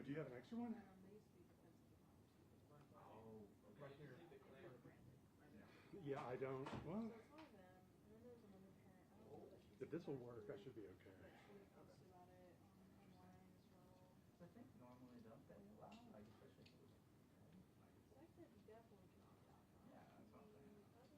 do you have an extra one? Oh, right here. Yeah, I don't. Well, if this will work, I should be okay. I think normally don't they allow, like, especially if it was yeah, that's what I'm saying. Because technically it's like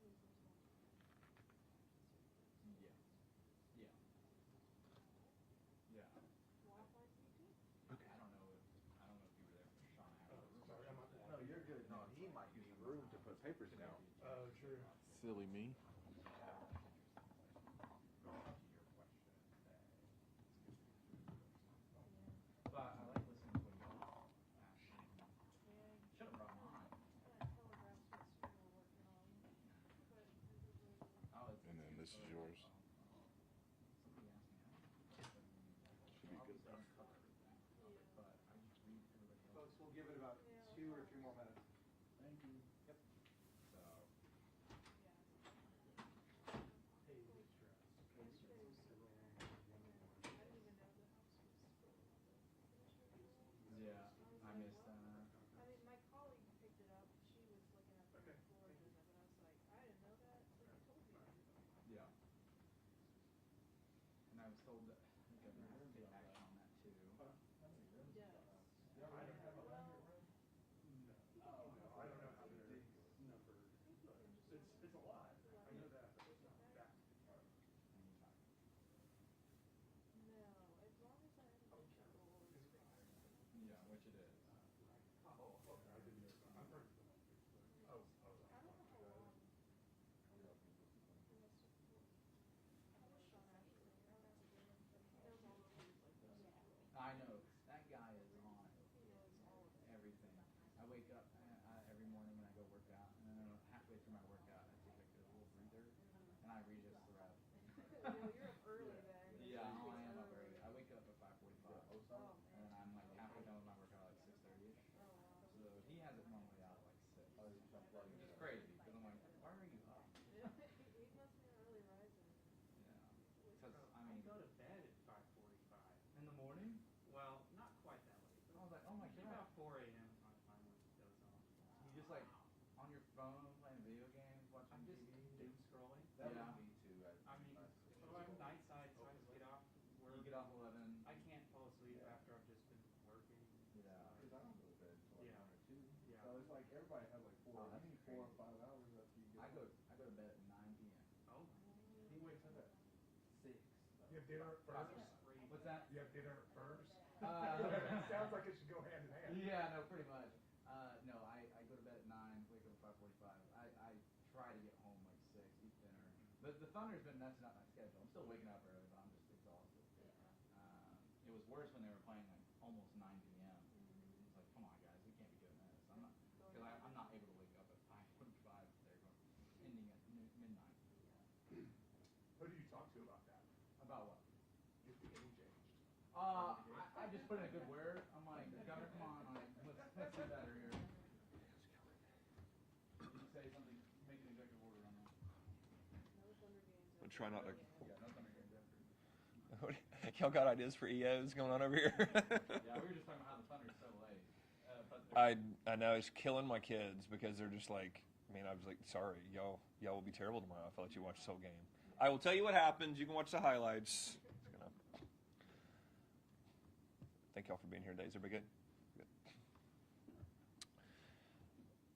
yeah. Yeah. Yeah. Yeah. Okay. I don't know if you were there for Sean afterwards. Sorry, I'm not. No, you're good. No, he might need room to put papers down. Oh, true. Silly me. But I like listening to what y'all actually should have brought mine. Oh, it's And then this is yours. Somebody asked me how. Should be good. But I just read everybody else. Folks, we'll give it about 2 or 3 more minutes. Thank you. Yep. So. Yeah, I missed that. My colleague picked it up. She was looking at the floor, but I was like, I didn't know that. So you told me. Yeah. And I was told that the governor has to take action on that too. Yes. No, I don't have a no, I don't know how they're numbered. It's a lot. I know that, but it's not that. No, as long as I have a control. Yeah, which it is. Oh, okay, I didn't know. I'm heard. Oh, I don't know how long. I know, that guy is on everything. I wake up every morning and I go work out, and then halfway through my workout, I take like a little breather, and I read just the rest. You're up early then. Yeah, I am up early. I wake up at 5:45, and then I'm like halfway done with my workout at 6:30ish. So he has it normally out at like 6. Which is crazy, because I'm like, why are you up? He must be an early riser. Yeah. Because, I I mean, go to bed at 5:45. in the morning, Well, not quite that late. I was like, oh my Usually god. about 4 a.m. is when I finally goes on. You just like on your phone playing video games, watching I'm just TV. doom scrolling. That Yeah. would be too. I mean, so I'm night side, so I just get off work. You get off 11. I can't fall asleep after I've just been working. Yeah. Because I don't go to bed until like Yeah. 1 or 2. Yeah. So it's like everybody has like 4 Oh, that's 4 or crazy. 5 hours after you get I go to bed at 9 p.m. Oh, He wakes up at 6. You have dinner that's first? crazy. What's that? You have dinner first? Uh, Sounds like it should go hand in hand. Yeah, no, pretty much. No, I go to bed at 9, wake up at 5:45. I try to get home like 6, eat dinner. The Thunder's been messing up my schedule. I'm still waking up early, but I'm just exhausted. It was worse when they were playing like almost 9 p.m. It's like, come on, guys, we can't be doing this. I'm not able to wake up at 5:45. They're going ending at midnight. Who do you talk to about that? About what? If the game changed. I just put in a good word. I'm like, Governor, come on, like, let's do better here. Did you say something? Make an executive order on that. No Thunder games. I'll try not to. Yeah, no Thunder games after. Y'all got ideas for EOs going on over here? Yeah, we were just talking about how the Thunder's so late. I know it's killing my kids because they're just like, I mean, I was like, sorry, y'all will be terrible tomorrow if I let you watch this whole game. I will tell you what happens. You can watch the highlights. Thank y'all for being here today. Is everybody good? Good.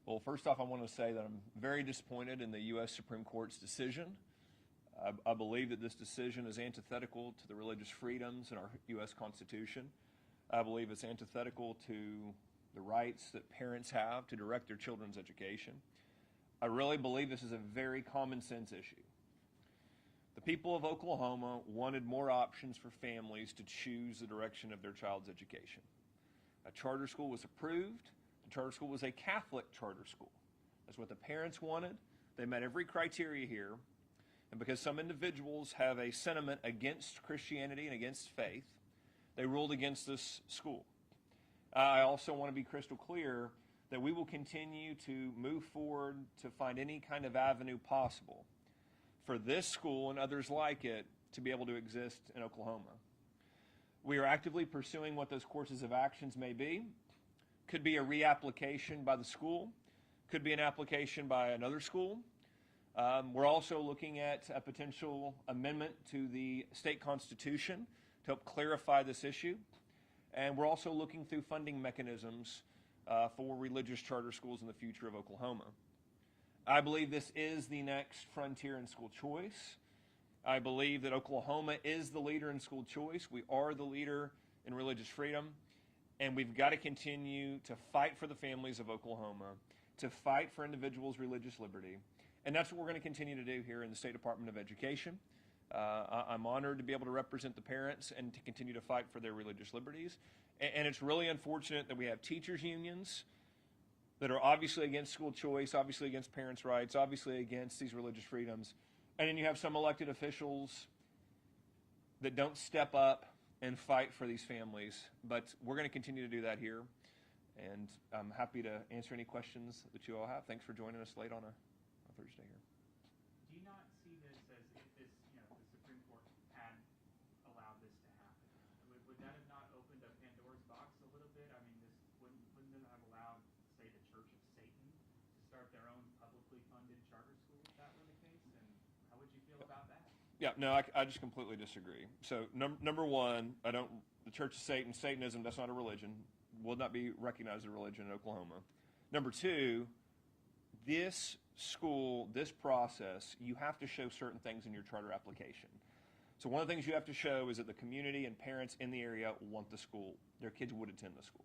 Well, first off, I want to say that I'm very disappointed in the U.S. Supreme Court's decision. I believe that this decision is antithetical to the religious freedoms in our U.S. Constitution. I believe it's antithetical to the rights that parents have to direct their children's education. I really believe this is a very common sense issue. The people of Oklahoma wanted more options for families to choose the direction of their child's education. A charter school was approved. The charter school was a Catholic charter school. That's what the parents wanted. They met every criteria here. And because some individuals have a sentiment against Christianity and against faith, they ruled against this school. I also want to be crystal clear that we will continue to move forward to find any kind of avenue possible for this school and others like it to be able to exist in Oklahoma. We are actively pursuing what those courses of actions may be. Could be a reapplication by the school, could be an application by another school. We're also looking at a potential amendment to the state constitution to help clarify this issue. And we're also looking through funding mechanisms for religious charter schools in the future of Oklahoma. I believe this is the next frontier in school choice. I believe that Oklahoma is the leader in school choice. We are the leader in religious freedom. And we've got to continue to fight for the families of Oklahoma, to fight for individuals' religious liberty. And that's what we're going to continue to do here in the State Department of Education. I'm honored to be able to represent the parents and to continue to fight for their religious liberties. And it's really unfortunate that we have teachers' unions that are obviously against school choice, obviously against parents' rights, obviously against these religious freedoms. And then you have some elected officials that don't step up and fight for these families. But we're going to continue to do that here. And I'm happy to answer any questions that you all have. Thanks for joining us late on a Thursday here. Do you not see this as if this, the Supreme Court had allowed this to happen? Would that have not opened up Pandora's box a little bit? I mean, wouldn't it have allowed, say, the Church of Satan to start their own publicly funded charter school if that were the case? And how would you feel about that? Yeah, no, I just completely disagree. So number one, the Church of Satan, Satanism, that's not a religion, will not be recognized as a religion in Oklahoma. Number two, this school, this process, you have to show certain things in your charter application. So one of the things you have to show is that the community and parents in the area want the school. Their kids would attend the school.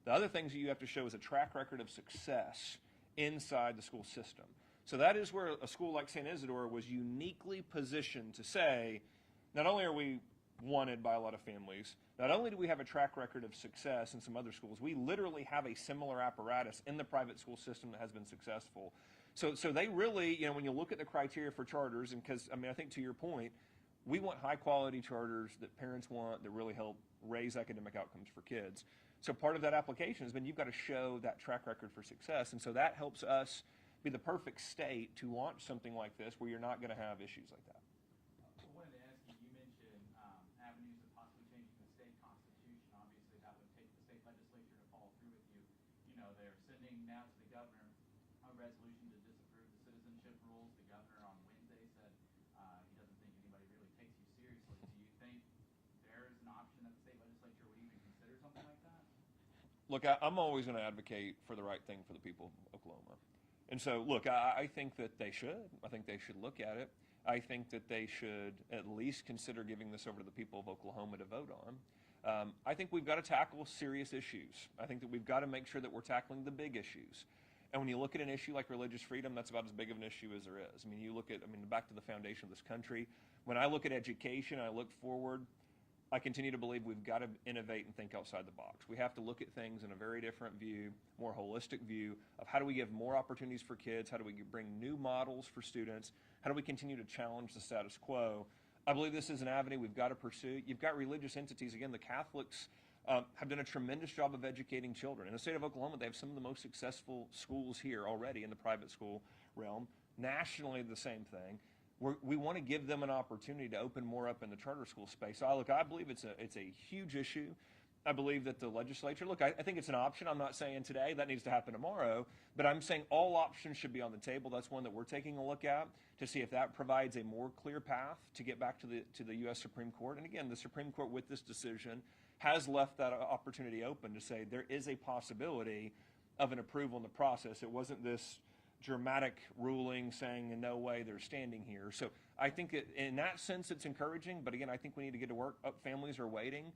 The other things that you have to show is a track record of success inside the school system. So that is where a school like St. Isidore was uniquely positioned to say, not only are we wanted by a lot of families, not only do we have a track record of success in some other schools, we literally have a similar apparatus in the private school system that has been successful. So they really, when you look at the criteria for charters, and because, I think to your point, we want high-quality charters that parents want that really help raise academic outcomes for kids. So part of that application has been you've got to show that track record for success, and so that helps us be the perfect state to launch something like this where you're not going to have issues like that. I wanted to ask you, you mentioned avenues of possibly changing the state constitution. Obviously, that would take the state legislature to follow through with you. They're sending now to the governor a resolution to disapprove the citizenship rules. The governor on Wednesday said he doesn't think anybody really takes you seriously. Do you think there's an option that the state legislature would even consider something like that? Look, I'm always going to advocate for the right thing for the people of Oklahoma. And so, look, I think that they should. I think they should look at it. I think that they should at least consider giving this over to the people of Oklahoma to vote on. I think we've got to tackle serious issues. I think that we've got to make sure that we're tackling the big issues. And when you look at an issue like religious freedom, that's about as big of an issue as there is. You look at, back to the foundation of this country. When I look at education, I look forward, I continue to believe we've got to innovate and think outside the box. We have to look at things in a very different view, more holistic view of how do we give more opportunities for kids, how do we bring new models for students, how do we continue to challenge the status quo. I believe this is an avenue we've got to pursue. You've got religious entities. Again, the Catholics have done a tremendous job of educating children. In the state of Oklahoma, they have some of the most successful schools here already in the private school realm. Nationally, the same thing. We want to give them an opportunity to open more up in the charter school space. So I believe it's a huge issue. I believe that the legislature, I think it's an option. I'm not saying today that needs to happen tomorrow, but I'm saying all options should be on the table. That's one that we're taking a look at to see if that provides a more clear path to get back to the U.S. Supreme Court. And again, the Supreme Court with this decision has left that opportunity open to say there is a possibility of an approval in the process. It wasn't this dramatic ruling saying in no way they're standing here. So I think in that sense it's encouraging, but again, I think we need to get to work. Families are waiting.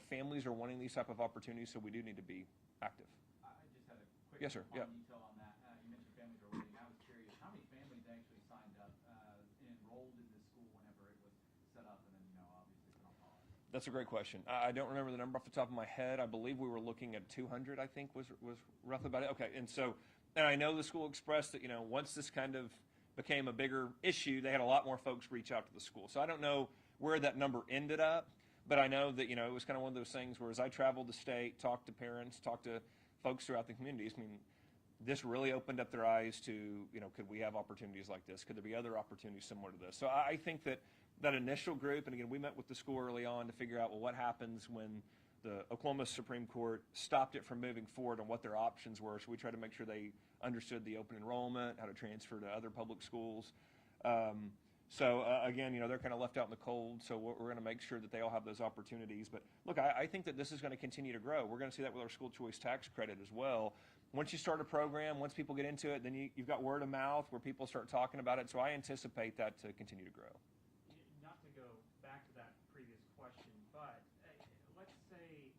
Families are wanting these type of opportunities, so we do need to be active. I just had a quick Yes, sir. Yeah. detail on that. You mentioned families are waiting. I was curious, how many families actually signed up and enrolled in this school whenever it was set up and then, obviously put on pause? That's a great question. I don't remember the number off the top of my head. I believe we were looking at 200, I think was roughly about it. Okay, and I know the school expressed that, once this kind of became a bigger issue, they had a lot more folks reach out to the school. So I don't know where that number ended up, but I know that, it was kind of one of those things where as I traveled the state, talked to parents, talked to folks throughout the communities, this really opened up their eyes to, could we have opportunities like this? Could there be other opportunities similar to this? So I think that initial group, and again, we met with the school early on to figure out, well, what happens when the Oklahoma Supreme Court stopped it from moving forward and what their options were. So we tried to make sure they understood the open enrollment, how to transfer to other public schools. Again, they're kind of left out in the cold, so we're going to make sure that they all have those opportunities. But look, I think that this is going to continue to grow. We're going to see that with our school choice tax credit as well. Once you start a program, once people get into it, then you've got word of mouth where people start talking about it. So I anticipate that to continue to grow. Not to go back to that previous question, but let's say,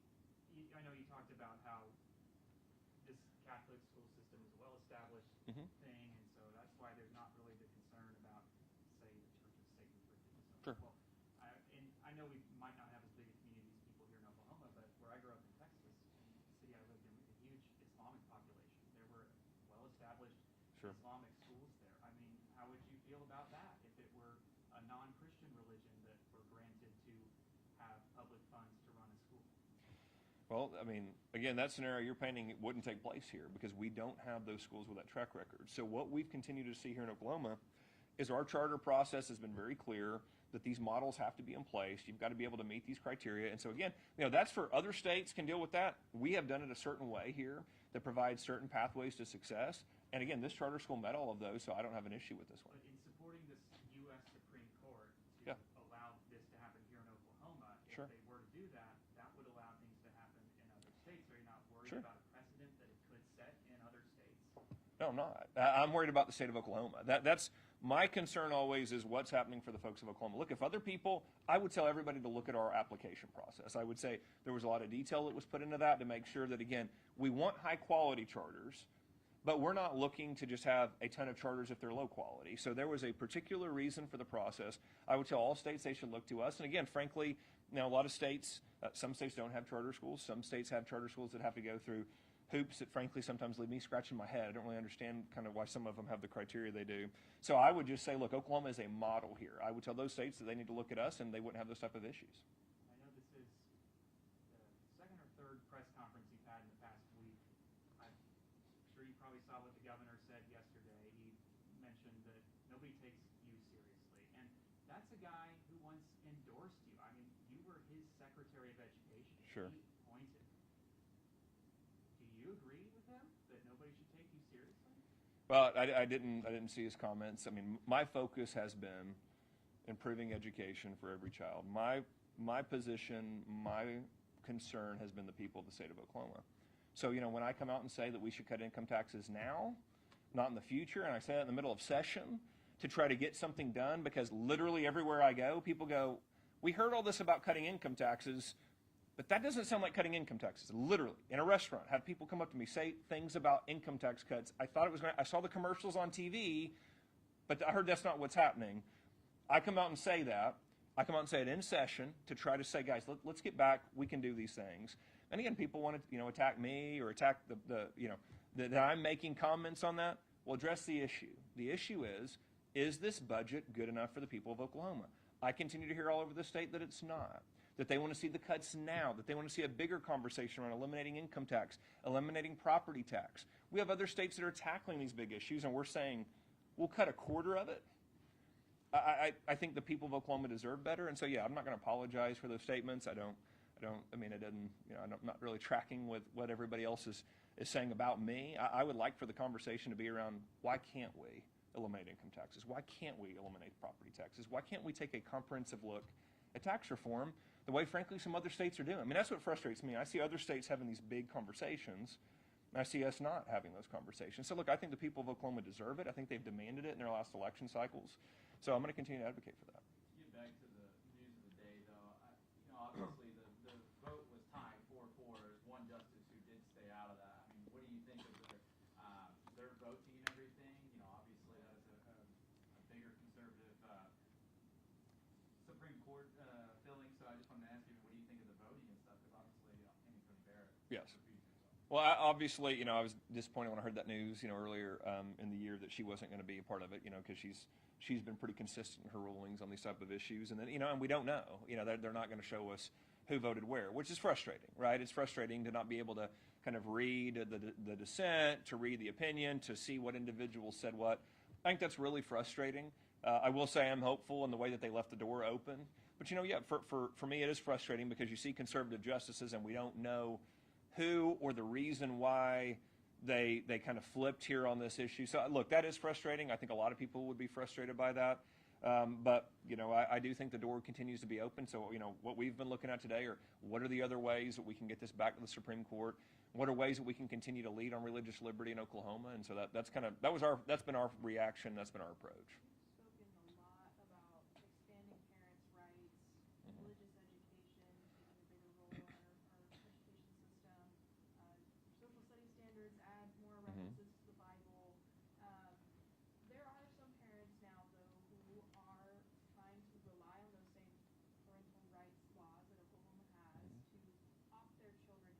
I know you talked about how this Catholic school system is a well-established Mhm. thing, and so that's why there's not really the concern about, say, the Church of Satan, for instance. Sure. Well, I know we might not have as big a community as people here in Oklahoma, but where I grew up in Texas, in the city I lived in, we had a huge Islamic population. There were well-established Sure. Islamic schools there. How would you feel about that if it were a non-Christian religion that were granted to have public funds to run a school? Well, again, that scenario you're painting wouldn't take place here because we don't have those schools with that track record. So what we've continued to see here in Oklahoma is our charter process has been very clear that these models have to be in place. You've got to be able to meet these criteria. And so again, that's for other states can deal with that. We have done it a certain way here that provides certain pathways to success. And again, this charter school met all of those, so I don't have an issue with this one. But in supporting this U.S. Supreme Court to Yeah. allow this to happen here in Oklahoma, if Sure. they were to do that, that would allow things to happen in other states. Are you not worried Sure. about a precedent that it could set in other states? No, I'm not. I'm worried about the state of Oklahoma. That's my concern always is what's happening for the folks of Oklahoma. Look, if other people, I would tell everybody to look at our application process. I would say there was a lot of detail that was put into that to make sure that, again, we want high quality charters, but we're not looking to just have a ton of charters if they're low quality. So there was a particular reason for the process. I would tell all states they should look to us. And again, frankly, a lot of states, some states don't have charter schools. Some states have charter schools that have to go through hoops that frankly sometimes leave me scratching my head. I don't really understand kind of why some of them have the criteria they do. So I would just say, look, Oklahoma is a model here. I would tell those states that they need to look at us and they wouldn't have those type of issues. I know this is the second or third press conference you've had in the past week. I'm sure you probably saw what the governor said yesterday. He mentioned that nobody takes you seriously. And that's a guy who once endorsed you. You were his Secretary of Education. Sure. He appointed. Do you agree with him that nobody should take you seriously? Well, I didn't see his comments. My focus has been improving education for every child. My position, my concern has been the people of the state of Oklahoma. So, when I come out and say that we should cut income taxes now, not in the future, and I say that in the middle of session to try to get something done, because literally everywhere I go, people go, we heard all this about cutting income taxes, but that doesn't sound like cutting income taxes. Literally, in a restaurant, have people come up to me, say things about income tax cuts. I thought it was I saw the commercials on TV, but I heard that's not what's happening. I come out and say that. I come out and say it in session to try to say, guys, let's get back. We can do these things. And again, people want to, attack me or attack that I'm making comments on that. Well, address the issue. The issue is this budget good enough for the people of Oklahoma? I continue to hear all over the state that it's not, that they want to see the cuts now, that they want to see a bigger conversation around eliminating income tax, eliminating property tax. We have other states that are tackling these big issues, and we're saying we'll cut a quarter of it. I think the people of Oklahoma deserve better, and so yeah, I'm not going to apologize for those statements. It didn't, I'm not really tracking with what everybody else is saying about me. I would like for the conversation to be around why can't we eliminate income taxes? Why can't we eliminate property taxes? Why can't we take a comprehensive look at tax reform the way, frankly, some other states are doing? That's what frustrates me. I see other states having these big conversations, and I see us not having those conversations. So, look, I think the people of Oklahoma deserve it. I think they've demanded it in their last election cycles. So I'm going to continue to advocate for that. Get back to the news of the day, though. Obviously the vote was tied 4-4. There's one justice who did stay out of that. What do you think of their voting and everything? Obviously that is a bigger conservative Supreme Court filling. So I just wanted to ask you, what do you think of the voting and stuff? Because obviously, Amy couldn't bear it. Yes. Well, obviously, I was disappointed when I heard that news, earlier in the year that she wasn't going to be a part of it, because she's been pretty consistent in her rulings on these type of issues, and then, and we don't know, they're not going to show us who voted where, which is frustrating, right? It's frustrating to not be able to kind of read the dissent, to read the opinion, to see what individuals said what. I think that's really frustrating. I will say I'm hopeful in the way that they left the door open. But, for me it is frustrating because you see conservative justices and we don't know who or the reason why they kind of flipped here on this issue. So, look, that is frustrating. I think a lot of people would be frustrated by that. But, I do think the door continues to be open. So, what we've been looking at today are what are the other ways that we can get this back to the Supreme Court? What are ways that we can continue to lead on religious liberty in Oklahoma? And so that's been our reaction. That's been our approach. Spoken a lot about expanding parents' rights, religious education, taking a bigger role in our education system, social studies standards, add more references to the Bible. There are some parents now, though, who are trying to rely on those same parental rights laws that Oklahoma has to opt their children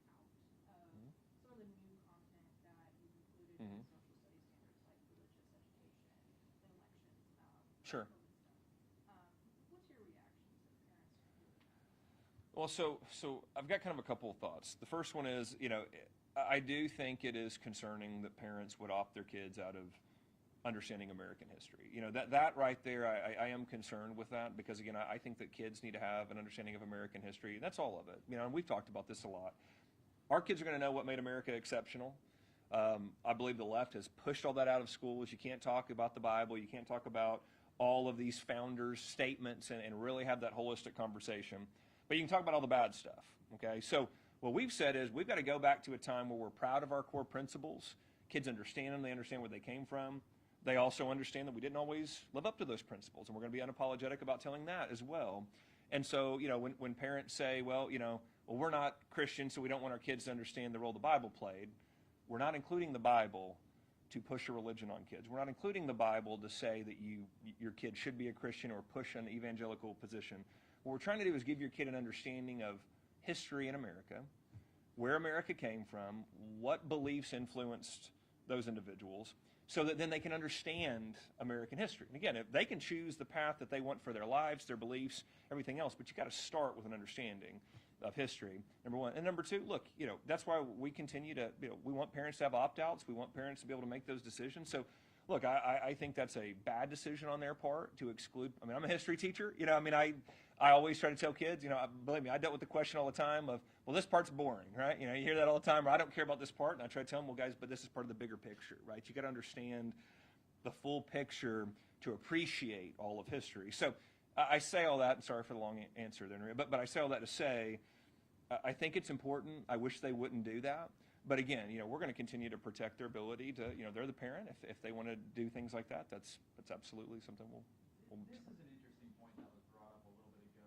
out of some of the new content that you've included in the social studies standards, like religious education and elections. Sure. What's your reaction to parents doing that? Well, so I've got kind of a couple of thoughts. The first one is, I do think it is concerning that parents would opt their kids out of understanding American history. That right there, I am concerned with that because, again, I think that kids need to have an understanding of American history. That's all of it. And we've talked about this a lot. Our kids are going to know what made America exceptional. I believe the left has pushed all that out of schools. You can't talk about the Bible. You can't talk about all of these founders' statements and really have that holistic conversation. But you can talk about all the bad stuff, okay? So what we've said is we've got to go back to a time where we're proud of our core principles. Kids understand them. They understand where they came from. They also understand that we didn't always live up to those principles, and we're going to be unapologetic about telling that as well. And so, when parents say, well, we're not Christians, so we don't want our kids to understand the role the Bible played, we're not including the Bible to push a religion on kids. We're not including the Bible to say that your kid should be a Christian or push an evangelical position. What we're trying to do is give your kid an understanding of history in America, where America came from, what beliefs influenced those individuals, so that then they can understand American history. And again, if they can choose the path that they want for their lives, their beliefs, everything else, but you got to start with an understanding of history, number one. And number two, look, that's why we continue to, we want parents to have opt-outs. We want parents to be able to make those decisions. So, look, I think that's a bad decision on their part to exclude. I mean, I'm a history teacher. I always try to tell kids, believe me, I dealt with the question all the time of, well, this part's boring, right? You hear that all the time, or I don't care about this part. And I try to tell them, well, guys, but this is part of the bigger picture, right? You got to understand the full picture to appreciate all of history. So I say all that, and sorry for the long answer there, but I say all that to say, I think it's important. I wish they wouldn't do that. But again, we're going to continue to protect their ability to, they're the parent. If they want to do things like that, that's absolutely something we'll This is an interesting point that was brought up a little bit ago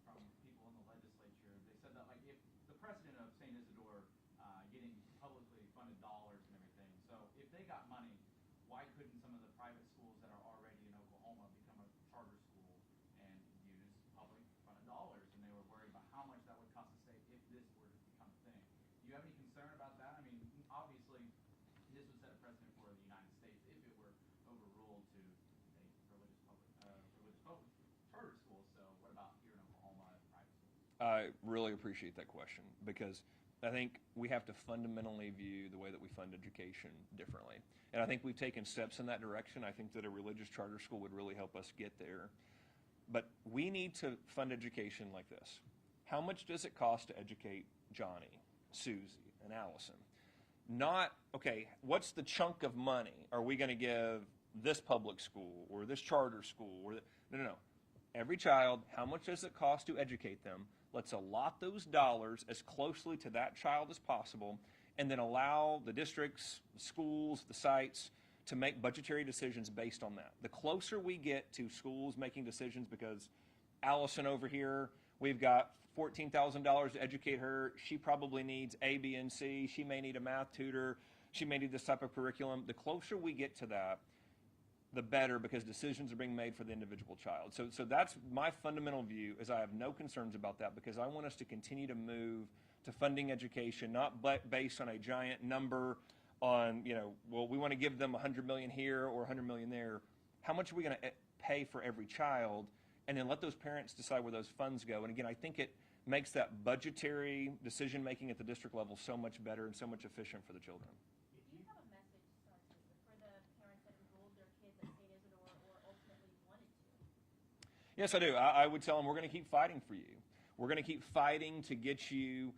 from people in the legislature. They said that, like, if the president of St. Isidore getting publicly funded dollars and everything, so if they got money, why couldn't some of the private schools that are already in Oklahoma become a charter school and use public funded dollars? And they were worried about how much that would cost the state if this were to become a thing. Do you have any concern about that? I mean, obviously, this would set a precedent for the United States if it were overruled to religious public charter schools. So what about here in Oklahoma and private schools? I really appreciate that question because I think we have to fundamentally view the way that we fund education differently. And I think we've taken steps in that direction. I think that a religious charter school would really help us get there. But we need to fund education like this. How much does it cost to educate Johnny, Susie, and Allison? Not, okay, what's the chunk of money are we going to give this public school or this charter school? No. Every child, how much does it cost to educate them? Let's allot those dollars as closely to that child as possible, and then allow the districts, the schools, the sites to make budgetary decisions based on that. The closer we get to schools making decisions, because Allison over here, we've got $14,000 to educate her. She probably needs A, B, and C. She may need a math tutor. She may need this type of curriculum. The closer we get to that, the better, because decisions are being made for the individual child. So that's my fundamental view, is I have no concerns about that, because I want us to continue to move to funding education, not based on a giant number on, well, we want to give them $100 million here or $100 million there. How much are we going to pay for every child? And then let those parents decide where those funds go. And again, I think it makes that budgetary decision making at the district level so much better and so much efficient for the children. Do you have a message, sorry, Susan, for the parents that enrolled their kids at St. Isidore or ultimately wanted to? Yes, I do. I would tell them we're going to keep fighting for you. We're going to keep fighting to get you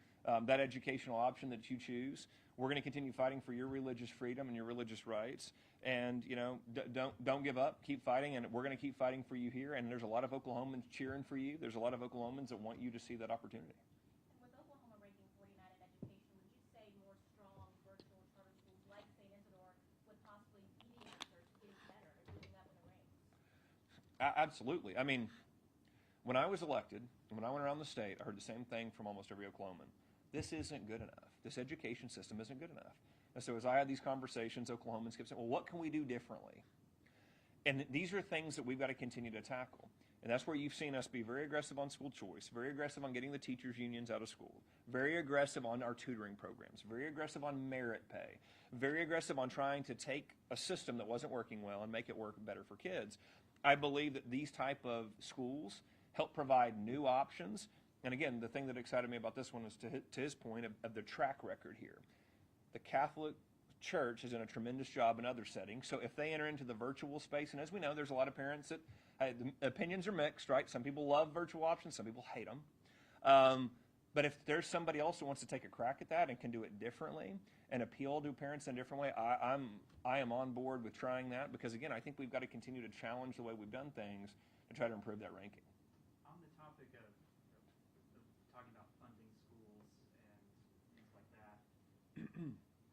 that educational option that you choose. We're going to continue fighting for your religious freedom and your religious rights. And, don't give up. Keep fighting, and we're going to keep fighting for you here. And there's a lot of Oklahomans cheering for you. There's a lot of Oklahomans that want you to see that opportunity. And with Oklahoma ranking 49 in education, would you say more strong virtual charter schools like St. Isidore would possibly be the answer to getting better and moving up in the ranks? Absolutely. I mean, when I was elected, and when I went around the state, I heard the same thing from almost every Oklahoman. This isn't good enough. This education system isn't good enough. And so as I had these conversations, Oklahomans kept saying, well, what can we do differently? And these are things that we've got to continue to tackle. And that's where you've seen us be very aggressive on school choice, very aggressive on getting the teachers' unions out of school, very aggressive on our tutoring programs, very aggressive on merit pay, very aggressive on trying to take a system that wasn't working well and make it work better for kids. I believe that these type of schools help provide new options. And again, the thing that excited me about this one is to his point of the track record here. The Catholic Church has done a tremendous job in other settings. So if they enter into the virtual space, and as we know, there's a lot of parents that the opinions are mixed, right? Some people love virtual options, some people hate them. But if there's somebody else who wants to take a crack at that and can do it differently and appeal to parents in a different way, I am on board with trying that, because again, I think we've got to continue to challenge the way we've done things to try to improve that ranking. On the topic of talking about funding schools and things like that,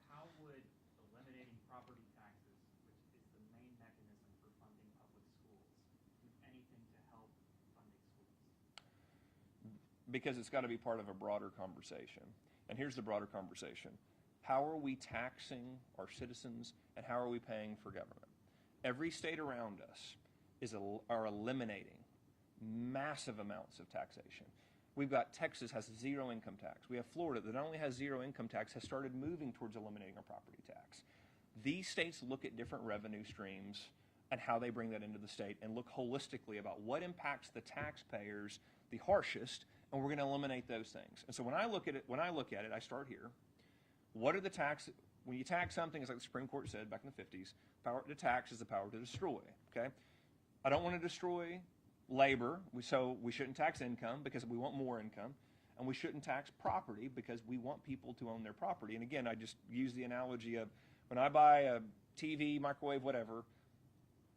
how would eliminating property taxes, which is the main mechanism for funding public schools, do anything to help funding schools? Because it's got to be part of a broader conversation. And here's the broader conversation. How are we taxing our citizens, and how are we paying for government? Every state around us are eliminating massive amounts of taxation. We've got Texas has zero income tax. We have Florida that not only has zero income tax, has started moving towards eliminating a property tax. These states look at different revenue streams and how they bring that into the state and look holistically about what impacts the taxpayers the harshest, and we're going to eliminate those things. And so when I look at it, I start here. What are the taxes? When you tax something, it's like the Supreme Court said back in the 50s, power to tax is the power to destroy, okay? I don't want to destroy labor, so we shouldn't tax income because we want more income, and we shouldn't tax property because we want people to own their property. And again, I just use the analogy of when I buy a TV, microwave, whatever,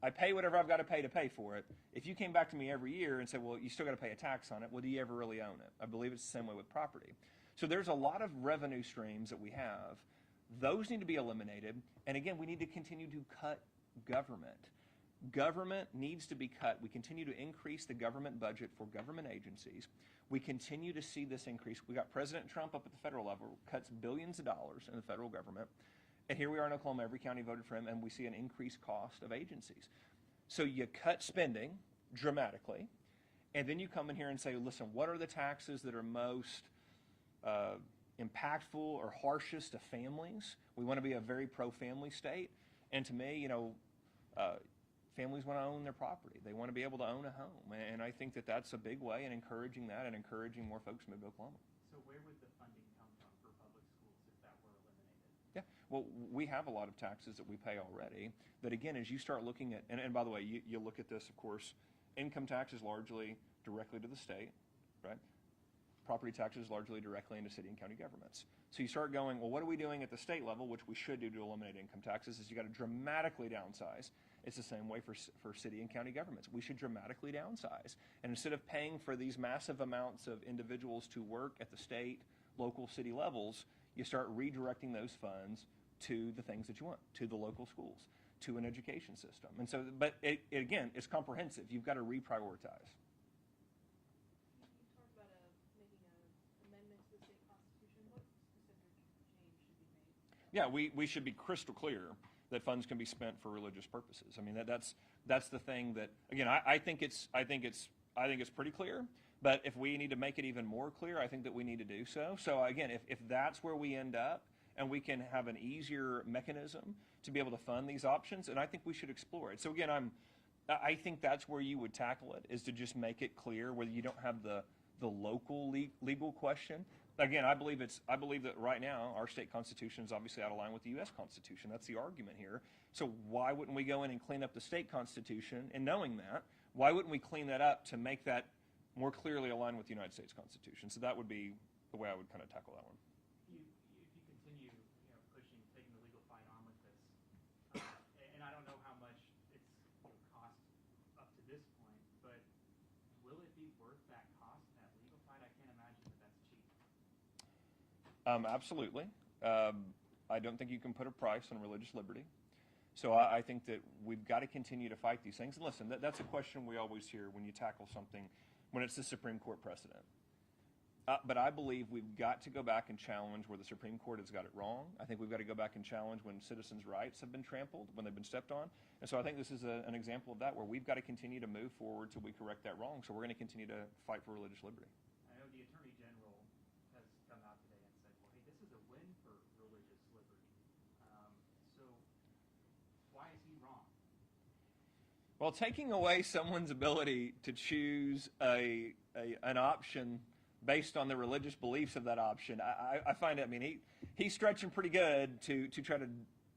I pay whatever I've got to pay for it. If you came back to me every year and said, well, you still got to pay a tax on it, well, do you ever really own it? I believe it's the same way with property. So there's a lot of revenue streams that we have. Those need to be eliminated. And again, we need to continue to cut government. Government needs to be cut. We continue to increase the government budget for government agencies. We continue to see this increase. We got President Trump up at the federal level, cuts billions of dollars in the federal government. And here we are in Oklahoma, every county voted for him, and we see an increased cost of agencies. So you cut spending dramatically, and then you come in here and say, listen, what are the taxes that are most impactful or harshest to families? We want to be a very pro-family state. And to me, families want to own their property. They want to be able to own a home. And I think that that's a big way in encouraging that and encouraging more folks to move to Oklahoma. So where would the funding come from for public schools if that were eliminated? Yeah, well, we have a lot of taxes that we pay already. But again, as you start looking at, and by the way, you look at this, of course, income tax is largely directly to the state, right? Property taxes largely directly into city and county governments. So you start going, well, what are we doing at the state level, which we should do to eliminate income taxes, is you got to dramatically downsize. It's the same way for city and county governments. We should dramatically downsize. And instead of paying for these massive amounts of individuals to work at the state, local, city levels, you start redirecting those funds to the things that you want, to the local schools, to an education system. And so, but again, it's comprehensive. You've got to reprioritize. You talked about making an amendment to the state constitution. What specific change should be made? Yeah, we should be crystal clear that funds can be spent for religious purposes. I mean, that's the thing that, again, I think it's pretty clear, But if we need to make it even more clear, I think that we need to do so. So again, if that's where we end up, and we can have an easier mechanism to be able to fund these options, and I think we should explore it. So again, I think that's where you would tackle it, is to just make it clear whether you don't have the local legal question. Again, I believe that right now our state constitution is obviously out of line with the U.S. Constitution. That's the argument here. So why wouldn't we go in and clean up the state constitution? And knowing that, why wouldn't we clean that up to make that more clearly aligned with the United States Constitution? So that would be the way I would kind of tackle that one. If you continue, pushing, taking the legal fight on with this, and I don't know how much it's cost up to this point, but will it be worth that cost, that legal fight? I can't imagine that that's cheap. Absolutely. I don't think you can put a price on religious liberty. So I think that we've got to continue to fight these things. And listen, that's a question we always hear when you tackle something, when it's the Supreme Court precedent. But I believe we've got to go back and challenge where the Supreme Court has got it wrong. I think we've got to go back and challenge when citizens' rights have been trampled, when they've been stepped on. And so I think this is an example of that, where we've got to continue to move forward till we correct that wrong. So we're going to continue to fight for religious liberty. I know the Attorney General has come out today and said, well, hey, this is a win for religious liberty. So why is he wrong? Well, taking away someone's ability to choose an option based on the religious beliefs of that option, I find it, he's stretching pretty good to try to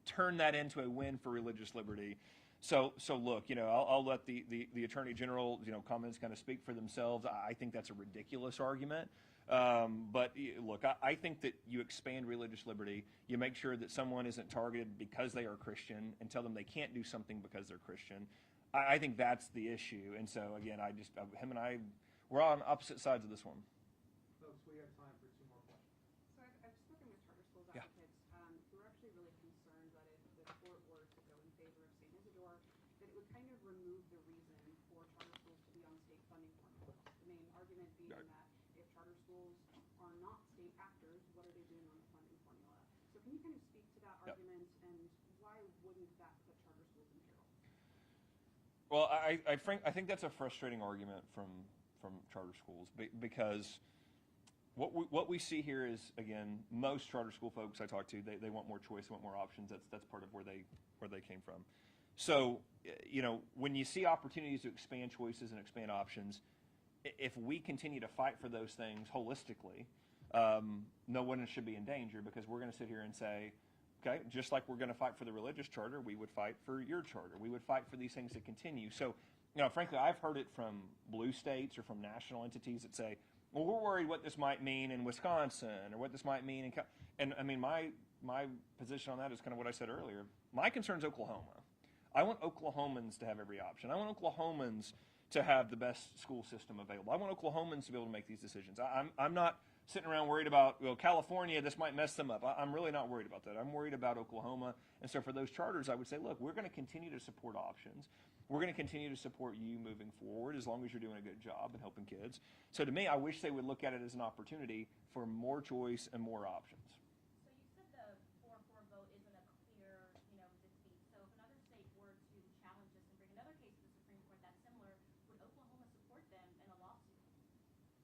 turn that into a win for religious liberty. So look, I'll let the Attorney General, comments kind of speak for themselves. I think that's a ridiculous argument. But look, I think that you expand religious liberty. You make sure that someone isn't targeted because they are Christian and tell them they can't do something because they're Christian. I think that's the issue. And so, again, him and I, we're on opposite sides of this one. Folks, we have time for 2 more questions. So I've spoken with charter schools Yeah. advocates who are actually really concerned that if the court were to go in favor of St. Isidore, that it would kind of remove the reason for charter schools to be on state funding formulas. The main argument being Right. that if charter schools are not state actors, what are they doing on the funding formula? So can you kind of speak to that Yep. argument, and why wouldn't that put charter schools in peril? Well, I think that's a frustrating argument from charter schools because what we see here is, again, most charter school folks I talk to, they want more choice, they want more options. That's part of where they came from. So, when you see opportunities to expand choices and expand options, if we continue to fight for those things holistically, no one should be in danger, because we're going to sit here and say, okay, just like we're going to fight for the religious charter, we would fight for your charter. We would fight for these things to continue. So, frankly, I've heard it from blue states or from national entities that say, well, we're worried what this might mean in Wisconsin, or what this might mean in my position on that is kind of what I said earlier. My concern is Oklahoma. I want Oklahomans to have every option. I want Oklahomans to have the best school system available. I want Oklahomans to be able to make these decisions. I'm not sitting around worried about, California, this might mess them up. I'm really not worried about that. I'm worried about Oklahoma. And so for those charters, I would say, look, we're going to continue to support options. We're going to continue to support you moving forward as long as you're doing a good job and helping kids. So to me, I wish they would look at it as an opportunity for more choice and more options. So you said the 4-4 vote isn't a clear, defeat. So if another state were to challenge this and bring another case to the Supreme Court that's similar, would Oklahoma support them in a lawsuit?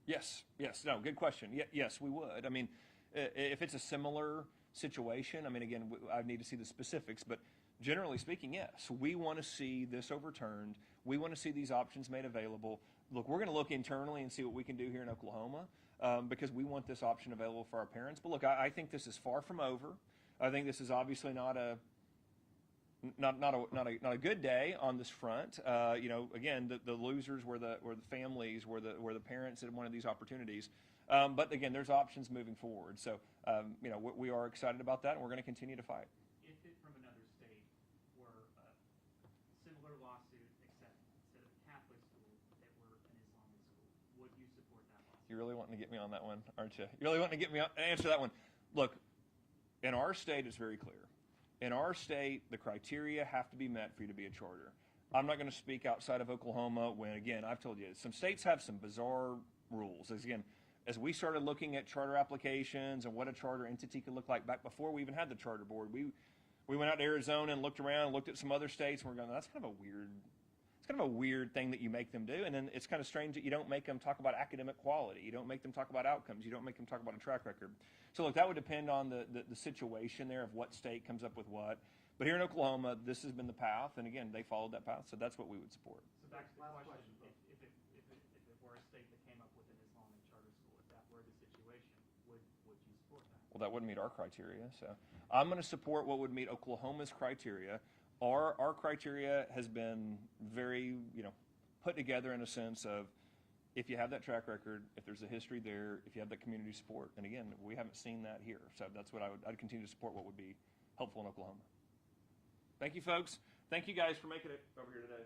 Yes. No, good question. Yes, we would. If it's a similar situation, again, I need to see the specifics, but generally speaking, yes. We want to see this overturned. We want to see these options made available. Look, we're going to look internally and see what we can do here in Oklahoma, because we want this option available for our parents. But look, I think this is far from over. I think this is obviously not a good day on this front. Again, the losers were the families, were the parents that wanted these opportunities. But again, there's options moving forward. So we are excited about that, and we're going to continue to fight. If it from another state were a similar lawsuit, except instead of a Catholic school, it were an Islamic school, would you support that lawsuit? You're really wanting to get me on that one, aren't you? You're really wanting to get me on, answer that one. Look, in our state, it's very clear. In our state, the criteria have to be met for you to be a charter. I'm not going to speak outside of Oklahoma when, again, I've told you, some states have some bizarre rules. As we started looking at charter applications and what a charter entity could look like back before we even had the charter board, we went out to Arizona and looked around and looked at some other states, and we're going, that's kind of kind of a weird thing that you make them do. And then it's kind of strange that you don't make them talk about academic quality. You don't make them talk about outcomes. You don't make them talk about a track record. So look, that would depend on the situation there of what state comes up with what. But here in Oklahoma, this has been the path. And again, they followed that path. So that's what we would support. So back to the Last question, question. if it were a state that came up with an Islamic charter school, if that were the situation, would you support that? Well, that wouldn't meet our criteria. So I'm going to support what would meet Oklahoma's criteria. Our criteria has been very, put together in a sense of if you have that track record, if there's a history there, if you have that community support. And again, we haven't seen that here. So that's what I'd continue to support what would be helpful in Oklahoma. Thank you, folks. Thank you guys for making it over here today.